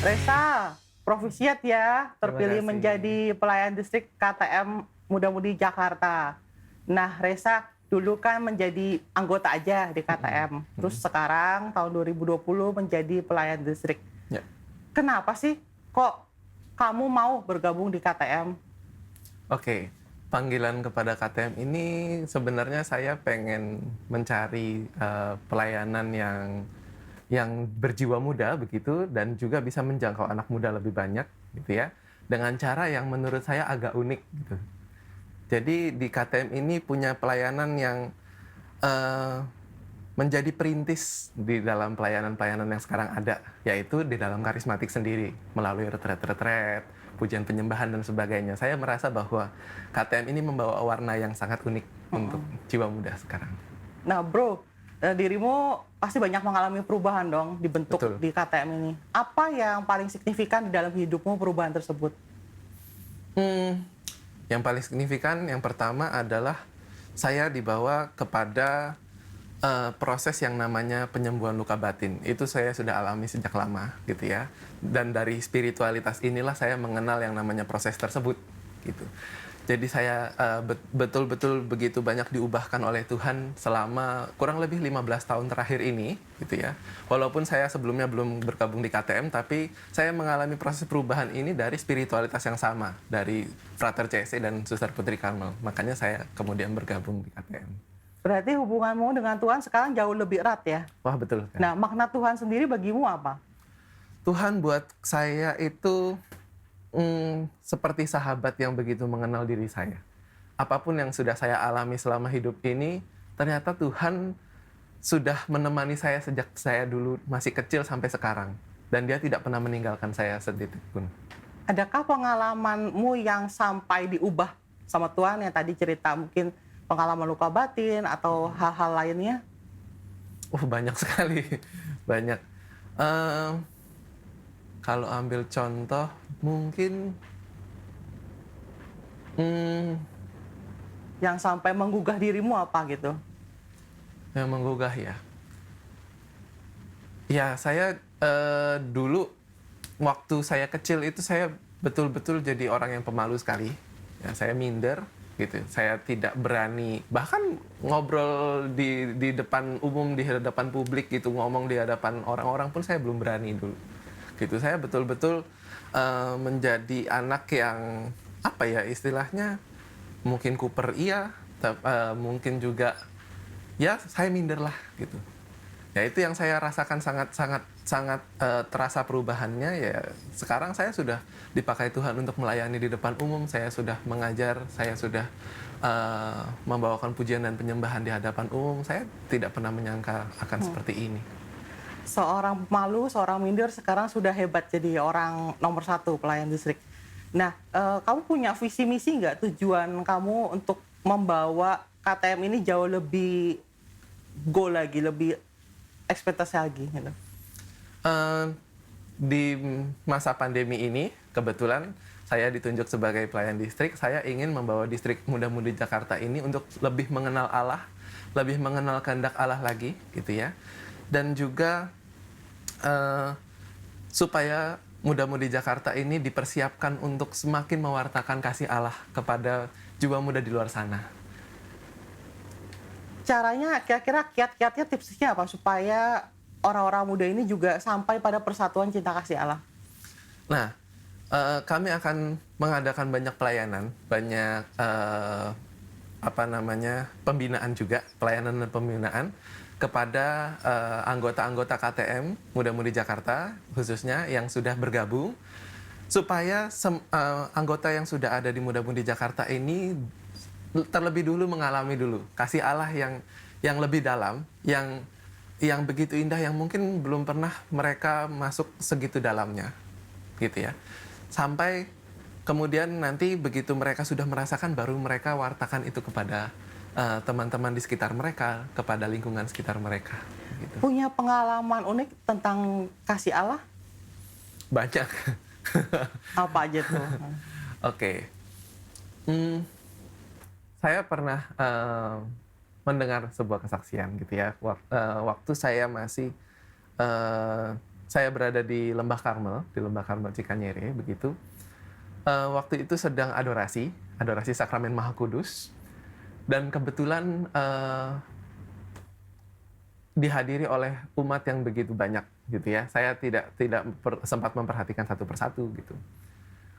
Resa, Profisiat ya, Terima terpilih kasih. menjadi pelayan distrik KTM Muda-Mudi Jakarta. Nah, Resa dulu kan menjadi anggota aja di Mhm, KTM. Terus mhm. sekarang tahun 2020 menjadi pelayan distrik. Ya, Kenapa sih kok kamu mau bergabung di KTM? oke. Panggilan kepada KTM ini sebenarnya saya pengen mencari, pelayanan yang berjiwa muda begitu dan juga bisa menjangkau anak muda lebih banyak gitu ya, dengan cara yang menurut saya agak unik gitu. Jadi di KTM ini punya pelayanan yang, eee, menjadi perintis di dalam pelayanan-pelayanan yang sekarang ada, yaitu di dalam karismatik sendiri, melalui retret-retret, pujian penyembahan dan sebagainya. Saya merasa bahwa KTM ini membawa warna yang sangat unik untuk Mm-mm. jiwa muda sekarang. Nah, bro, dirimu pasti banyak mengalami perubahan dong dibentuk Betul. di KTM ini. Apa yang paling signifikan di dalam hidupmu perubahan tersebut? Hmm, yang paling signifikan yang pertama adalah saya dibawa kepada, proses yang namanya penyembuhan luka batin. Itu saya sudah alami sejak lama gitu ya, dan dari spiritualitas inilah saya mengenal yang namanya proses tersebut, gitu. Jadi saya, betul-betul begitu banyak diubahkan oleh Tuhan selama kurang lebih 15 tahun terakhir ini, gitu ya. Walaupun saya sebelumnya belum bergabung di KTM, tapi saya mengalami proses perubahan ini dari spiritualitas yang sama, dari Frater CC dan Suster Putri Karmel. Makanya saya kemudian bergabung di KTM. Berarti hubunganmu dengan Tuhan sekarang jauh lebih erat ya? Wah, betul sekali. Nah, makna Tuhan sendiri bagimu apa? Tuhan buat saya itu, seperti sahabat yang begitu mengenal diri saya. Apapun yang sudah saya alami selama hidup ini, ternyata Tuhan sudah menemani saya sejak saya dulu masih kecil sampai sekarang. Dan dia tidak pernah meninggalkan saya sedetik pun. Adakah pengalamanmu yang sampai diubah sama Tuhan yang tadi cerita mungkin pengalaman luka batin atau hal-hal lainnya? Banyak sekali, banyak. Eee, Kalau ambil contoh mungkin, mmm, Yang sampai menggugah dirimu apa gitu? yang menggugah ya. Ya saya, dulu waktu saya kecil itu saya betul-betul jadi orang yang pemalu sekali. Ya, saya minder gitu. Saya tidak berani bahkan ngobrol di depan umum, di hadapan publik gitu, ngomong di hadapan orang-orang pun saya belum berani dulu. Gitu. Saya betul-betul, menjadi anak yang apa ya istilahnya, mungkin kuper iya, mungkin juga ya saya minder lah gitu. Ya itu yang saya rasakan sangat sangat sangat, terasa perubahannya ya sekarang saya sudah dipakai Tuhan untuk melayani di depan umum, saya sudah mengajar, saya sudah, membawakan pujian dan penyembahan di hadapan umum, saya tidak pernah menyangka akan Hmm. seperti ini. Seorang pemalu, seorang minder sekarang sudah hebat jadi orang nomor satu pelayan distrik. Nah, kamu punya visi misi nggak tujuan kamu untuk membawa KTM ini jauh lebih go lagi, lebih ekspektasi lagi gitu? Eee, di masa pandemi ini kebetulan saya ditunjuk sebagai pelayan distrik, saya ingin membawa distrik Muda-Mudi Jakarta ini untuk lebih mengenal Allah, lebih mengenal kehendak Allah lagi gitu ya. Dan juga, eee, supaya Muda-Mudi Jakarta ini dipersiapkan untuk semakin mewartakan kasih Allah kepada jiwa muda di luar sana. Caranya kira-kira kiat-kiatnya tipsnya apa supaya orang-orang muda ini juga sampai pada persatuan cinta kasih Allah? Nah, kami akan mengadakan banyak pelayanan, banyak, apa namanya, pembinaan juga, pelayanan dan pembinaan kepada, anggota-anggota KTM Muda-Mudi Jakarta khususnya yang sudah bergabung, supaya anggota yang sudah ada di Muda-Mudi Jakarta ini terlebih dulu mengalami dulu kasih Allah yang lebih dalam, yang begitu indah, yang mungkin belum pernah mereka masuk segitu dalamnya, gitu ya. Sampai kemudian nanti begitu mereka sudah merasakan, baru mereka wartakan itu kepada, teman-teman di sekitar mereka, kepada lingkungan sekitar mereka, gitu. Punya pengalaman unik tentang kasih Allah? Banyak. Apa aja tuh? Oke, mmm, saya pernah, mendengar sebuah kesaksian gitu ya, waktu saya masih, saya berada di Lembah Karmel Cikanyere begitu. Waktu itu sedang adorasi sakramen Maha Kudus, dan kebetulan dihadiri oleh umat yang begitu banyak gitu ya. Saya tidak sempat memperhatikan satu persatu gitu.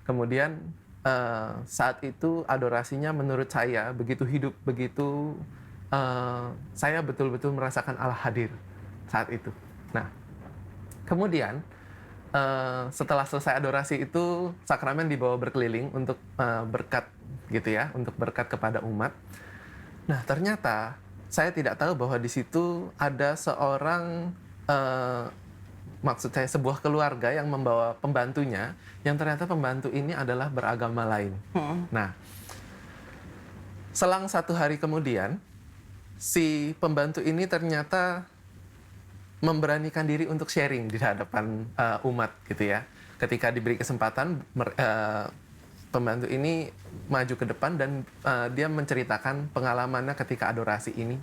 Kemudian saat itu adorasinya menurut saya begitu hidup, begitu saya betul-betul merasakan Allah hadir saat itu. Nah, kemudian setelah selesai adorasi itu, sakramen dibawa berkeliling untuk berkat gitu ya, untuk berkat kepada umat. Nah, ternyata saya tidak tahu bahwa di situ ada seorang, maksud saya sebuah keluarga yang membawa pembantunya, yang ternyata pembantu ini adalah beragama lain. Nah, selang 1 hari kemudian, si pembantu ini ternyata memberanikan diri untuk sharing di hadapan umat gitu ya. Ketika diberi kesempatan, pembantu ini maju ke depan dan dia menceritakan pengalamannya ketika adorasi ini.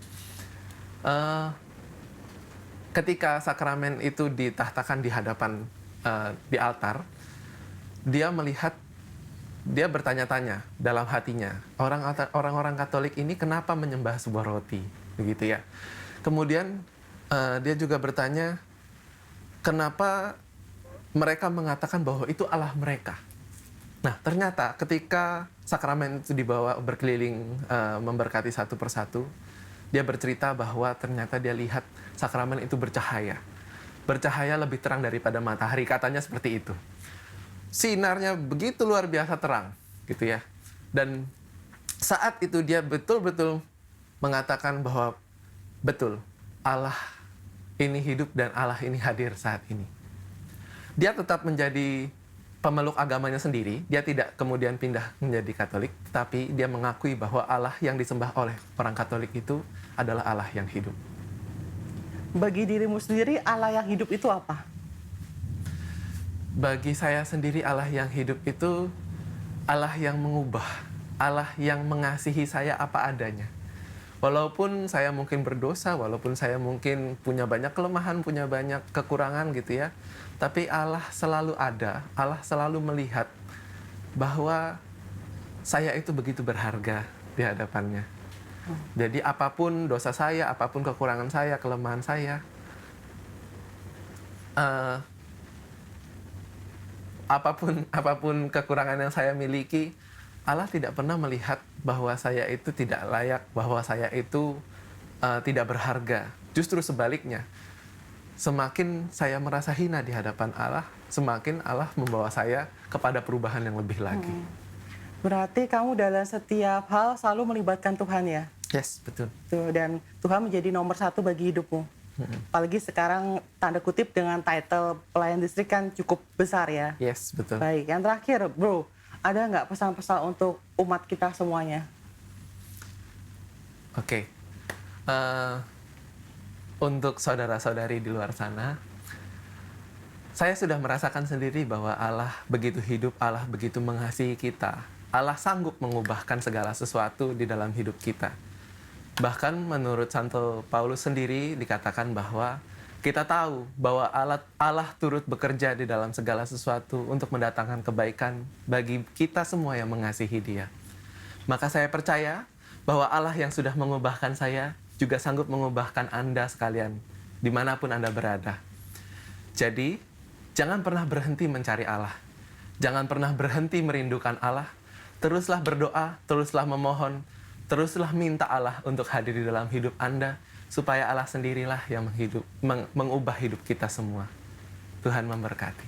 Ketika sakramen itu ditahtakan di hadapan di altar, dia melihat, dia bertanya-tanya dalam hatinya, orang-orang Katolik ini kenapa menyembah sebuah roti, begitu ya. Kemudian dia juga bertanya, kenapa mereka mengatakan bahwa itu Allah mereka. Nah, ternyata ketika sakramen itu dibawa berkeliling memberkati satu persatu, dia bercerita bahwa ternyata dia lihat sakramen itu bercahaya. Bercahaya lebih terang daripada matahari, katanya seperti itu. Sinarnya begitu luar biasa terang, gitu ya. Dan saat itu dia betul-betul mengatakan bahwa betul, Allah ini hidup dan Allah ini hadir saat ini. Dia tetap menjadi pemeluk agamanya sendiri, dia tidak kemudian pindah menjadi Katolik, tapi dia mengakui bahwa Allah yang disembah oleh orang Katolik itu adalah Allah yang hidup. Bagi dirimu sendiri, Allah yang hidup itu apa? Bagi saya sendiri, Allah yang hidup itu Allah yang mengubah, Allah yang mengasihi saya apa adanya. Walaupun saya mungkin berdosa, walaupun saya mungkin punya banyak kelemahan, punya banyak kekurangan gitu ya, tapi Allah selalu ada, Allah selalu melihat bahwa saya itu begitu berharga di hadapannya. Jadi apapun dosa saya, apapun kekurangan saya, kelemahan saya, apapun kekurangan yang saya miliki, Allah tidak pernah melihat bahwa saya itu tidak layak, bahwa saya itu tidak berharga. Justru sebaliknya, semakin saya merasa hina di hadapan Allah, semakin Allah membawa saya kepada perubahan yang lebih lagi. Berarti kamu dalam setiap hal selalu melibatkan Tuhan ya? Yes, betul. Tuh, dan Tuhan menjadi nomor 1 bagi hidupmu. Apalagi sekarang tanda kutip dengan title pelayan distrik kan cukup besar ya? Yes, betul. Baik, yang terakhir bro, ada nggak pesan-pesan untuk umat kita semuanya? Oke. Untuk saudara-saudari di luar sana, saya sudah merasakan sendiri bahwa Allah begitu hidup, Allah begitu mengasihi kita. Allah sanggup mengubahkan segala sesuatu di dalam hidup kita. Bahkan menurut Santo Paulus sendiri dikatakan bahwa kita tahu bahwa Allah turut bekerja di dalam segala sesuatu untuk mendatangkan kebaikan bagi kita semua yang mengasihi Dia. Maka saya percaya bahwa Allah yang sudah mengubahkan saya juga sanggup mengubahkan Anda sekalian, dimanapun Anda berada. Jadi, jangan pernah berhenti mencari Allah. Jangan pernah berhenti merindukan Allah. Teruslah berdoa, teruslah memohon, teruslah minta Allah untuk hadir di dalam hidup Anda, supaya Allah sendirilah yang mengubah hidup kita semua. Tuhan memberkati.